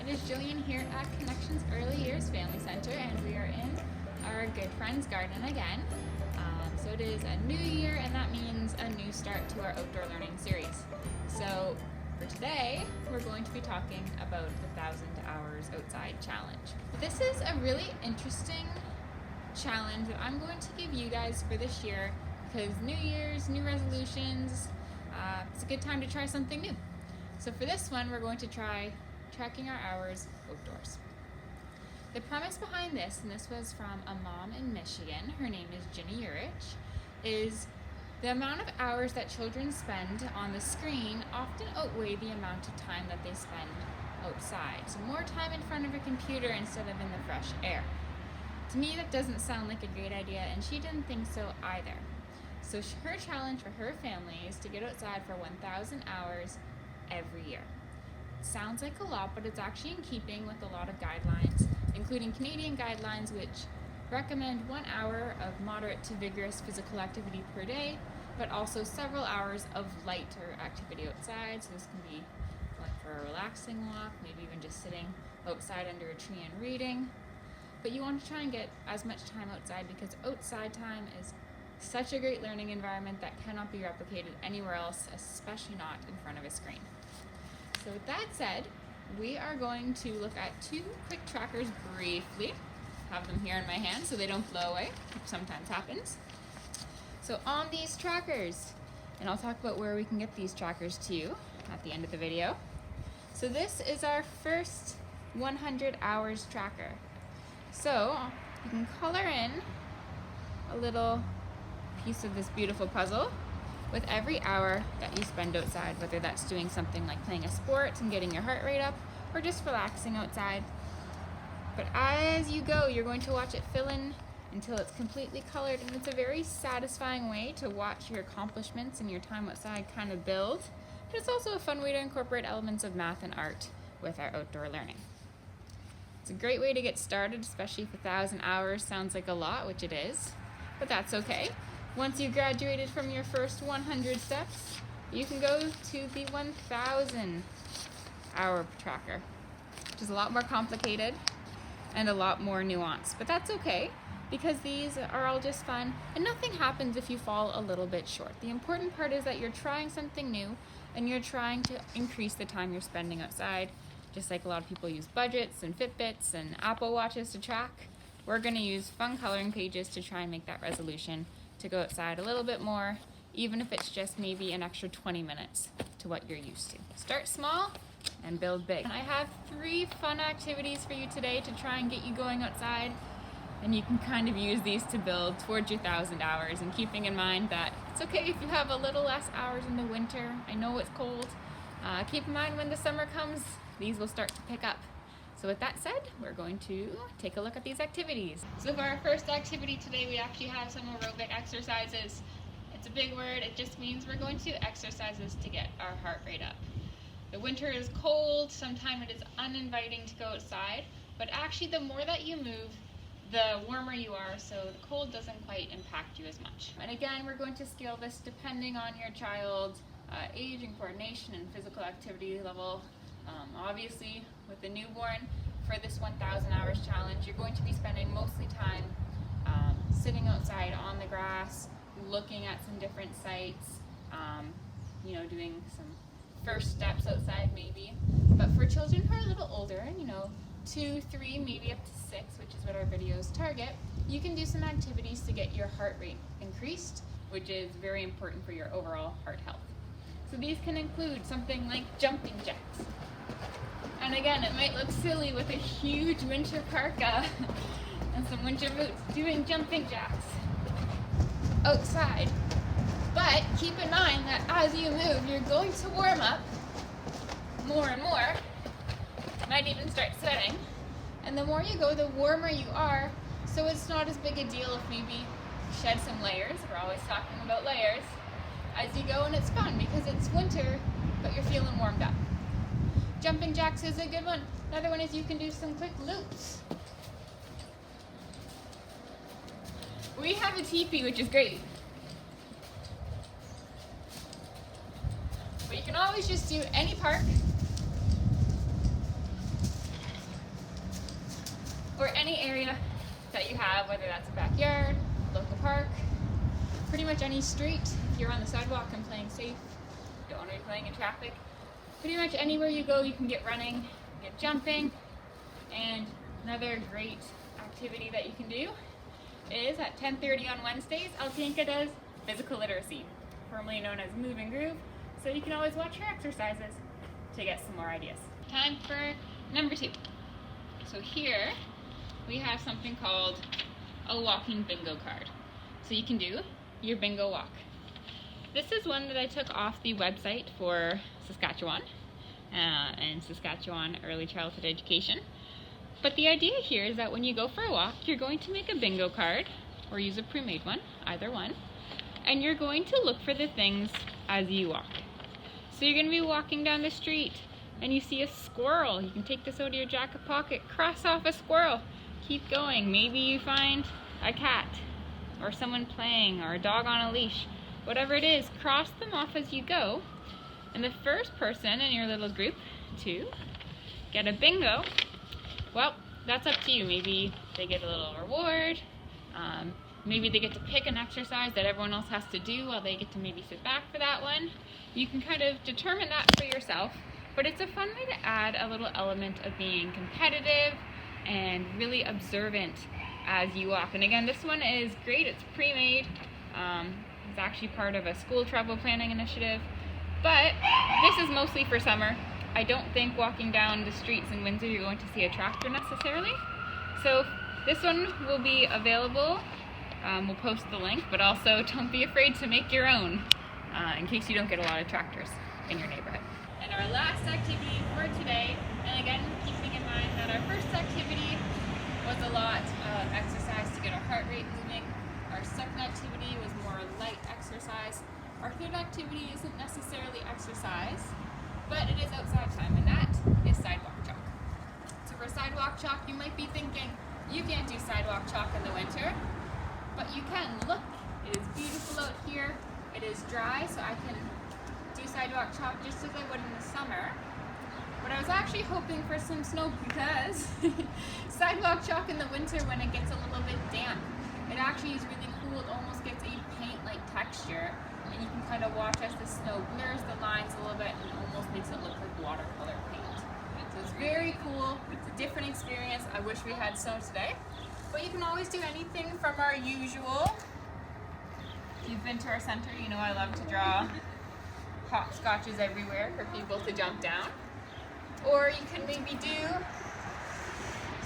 It is Jillian here at Connections Early Years Family Center, and we are in our Good Friends Garden again. So it is a new year, and that means a new start to our outdoor learning series. So for today, we're going to be talking about the 1,000 Hours Outside Challenge. This is a really interesting challenge that I'm going to give you guys for this year because New Year's, new resolutions, it's a good time to try something new. So for this one, we're going to try tracking our hours outdoors. The premise behind this, and this was from a mom in Michigan, her name is Ginny Urich, is the amount of hours that children spend on the screen often outweigh the amount of time that they spend outside. So more time in front of a computer instead of in the fresh air. To me, that doesn't sound like a great idea, and she didn't think so either. So her challenge for her family is to get outside for 1,000 hours every year. It sounds like a lot, but it's actually in keeping with a lot of guidelines, including Canadian guidelines, which recommend 1 hour of moderate to vigorous physical activity per day, but also several hours of lighter activity outside. So this can be going for a relaxing walk, maybe even just sitting outside under a tree and reading. But you want to try and get as much time outside because outside time is such a great learning environment that cannot be replicated anywhere else, especially not in front of a screen. So with that said, we are going to look at two quick trackers briefly. Have them here in my hand so they don't blow away, which sometimes happens. So on these trackers, and I'll talk about where we can get these trackers to you at the end of the video. So this is our first 100 hours tracker. So you can color in a little piece of this beautiful puzzle with every hour that you spend outside, whether that's doing something like playing a sport and getting your heart rate up or just relaxing outside. But as you go, you're going to watch it fill in until it's completely colored, and it's a very satisfying way to watch your accomplishments and your time outside kind of build. But it's also a fun way to incorporate elements of math and art with our outdoor learning. It's a great way to get started, especially if 1,000 hours sounds like a lot, which it is, but that's okay. Once you graduated from your first 100 steps, you can go to the 1,000 hour tracker, which is a lot more complicated and a lot more nuanced, but that's okay because these are all just fun and nothing happens if you fall a little bit short. The important part is that you're trying something new and you're trying to increase the time you're spending outside. Just like a lot of people use budgets and Fitbits and Apple Watches to track, we're going to use fun coloring pages to try and make that resolution to go outside a little bit more, even if it's just maybe an extra 20 minutes to what you're used to. Start small and build big. I have 3 fun activities for you today to try and get you going outside, and you can kind of use these to build towards your 1,000 hours, and keeping in mind that it's okay if you have a little less hours in the winter. I know it's cold. Keep in mind when the summer comes, these will start to pick up. So with that said, we're going to take a look at these activities. So for our first activity today, we actually have some aerobic exercises. It's a big word. It just means we're going to do exercises to get our heart rate up. The winter is cold. Sometimes it is uninviting to go outside, but actually the more that you move, the warmer you are, so the cold doesn't quite impact you as much. And again, we're going to scale this depending on your child's age and coordination and physical activity level. Obviously, with the newborn, for this 1,000 hours challenge, you're going to be spending mostly time sitting outside on the grass, looking at some different sites, doing some first steps outside maybe. But for children who are a little older, 2, 3, maybe up to 6, which is what our videos target, you can do some activities to get your heart rate increased, which is very important for your overall heart health. So these can include something like jumping jacks. And again, it might look silly with a huge winter parka and some winter boots doing jumping jacks outside. But keep in mind that as you move, you're going to warm up more and more. You might even start sweating. And the more you go, the warmer you are. So it's not as big a deal if maybe you shed some layers. We're always talking about layers as you go, and it's fun because it's winter, but you're feeling warmed up. Jumping jacks is a good one. Another one is you can do some quick loops. We have a teepee, which is great. But you can always just do any park or any area that you have, whether that's a backyard, local park, pretty much any street. If you're on the sidewalk and playing safe, you don't want to be playing in traffic. Pretty much anywhere you go, you can get running, get jumping. And another great activity that you can do is at 10:30 on Wednesdays, Altienka does physical literacy, formerly known as Move and Groove. So you can always watch her exercises to get some more ideas. Time for number 2. So here we have something called a walking bingo card. So you can do your bingo walk. This is one that I took off the website for Saskatchewan and Saskatchewan Early Childhood Education. But the idea here is that when you go for a walk, you're going to make a bingo card or use a pre-made one, either one, and you're going to look for the things as you walk. So you're going to be walking down the street and you see a squirrel. You can take this out of your jacket pocket, cross off a squirrel, keep going. Maybe you find a cat or someone playing or a dog on a leash. Whatever it is, cross them off as you go. And the first person in your little group to get a bingo, well, that's up to you. Maybe they get a little reward. Maybe they get to pick an exercise that everyone else has to do while they get to maybe sit back for that one. You can kind of determine that for yourself, but it's a fun way to add a little element of being competitive and really observant as you walk. And again, this one is great. It's pre-made. It's actually part of a school travel planning initiative, but this is mostly for summer. I don't think walking down the streets in Windsor you're going to see a tractor necessarily. So this one will be available. We'll post the link, but also don't be afraid to make your own in case you don't get a lot of tractors in your neighborhood. And our last activity for today, and again, keeping in mind that our first activity was a lot of exercise to get our heart rate moving. Our second activity was more light exercise. Our third activity isn't necessarily exercise, but it is outside time, and that is sidewalk chalk. So for sidewalk chalk, you might be thinking, you can't do sidewalk chalk in the winter, but you can. Look, it is beautiful out here. It is dry, so I can do sidewalk chalk just as I would in the summer. But I was actually hoping for some snow because sidewalk chalk in the winter, when it gets a little bit damp, it actually is really cool. It almost gets a paint-like texture, and you can kind of watch as the snow blurs the lines a little bit and almost makes it look like watercolor paint. So it's very cool. It's a different experience. I wish we had snow today. But you can always do anything from our usual. If you've been to our center, you know I love to draw hopscotches everywhere for people to jump down. Or you can maybe do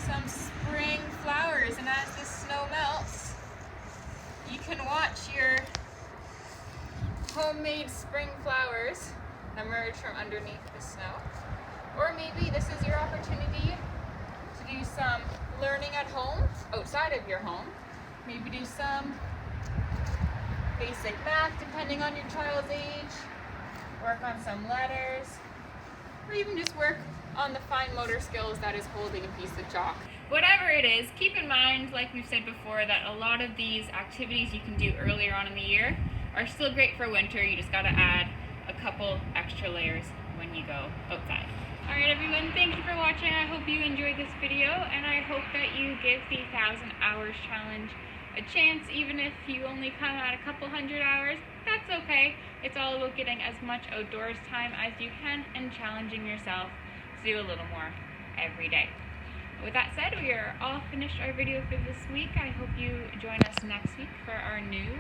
some spring flowers, and as the snow melts, you can watch your homemade spring flowers emerge from underneath the snow. Or maybe this is your opportunity to do some learning at home, outside of your home. Maybe do some basic math depending on your child's age, work on some letters, or even just work on the fine motor skills that is holding a piece of chalk. Whatever it is, keep in mind, like we've said before, that a lot of these activities you can do earlier on in the year are still great for winter. You just got to add a couple extra layers when you go outside. Alright everyone, thank you for watching. I hope you enjoyed this video, and I hope that you give the 1,000 hours challenge a chance. Even if you only come at a couple hundred hours, that's okay. It's all about getting as much outdoors time as you can and challenging yourself to do a little more every day. With that said, we are all finished our video for this week. I hope you join us next week for our new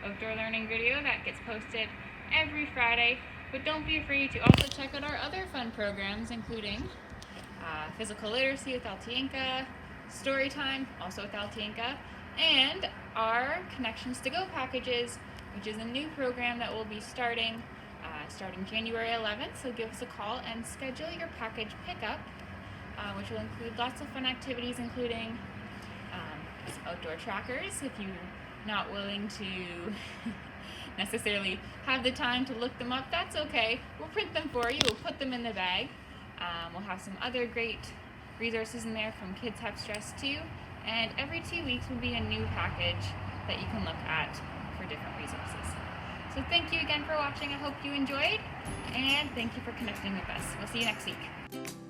outdoor learning video that gets posted every Friday. But don't be afraid to also check out our other fun programs, including physical literacy with Altienka, story time, also with Altienka, and our Connections to Go packages, which is a new program that will be starting January 11th. So give us a call and schedule your package pickup, which will include lots of fun activities, including some outdoor trackers if you're not willing to necessarily have the time to look them up. That's okay. We'll print them for you. We'll put them in the bag. We'll have some other great resources in there from Kids Have Stress Too. And every 2 weeks will be a new package that you can look at for different resources. So thank you again for watching. I hope you enjoyed, and thank you for connecting with us. We'll see you next week.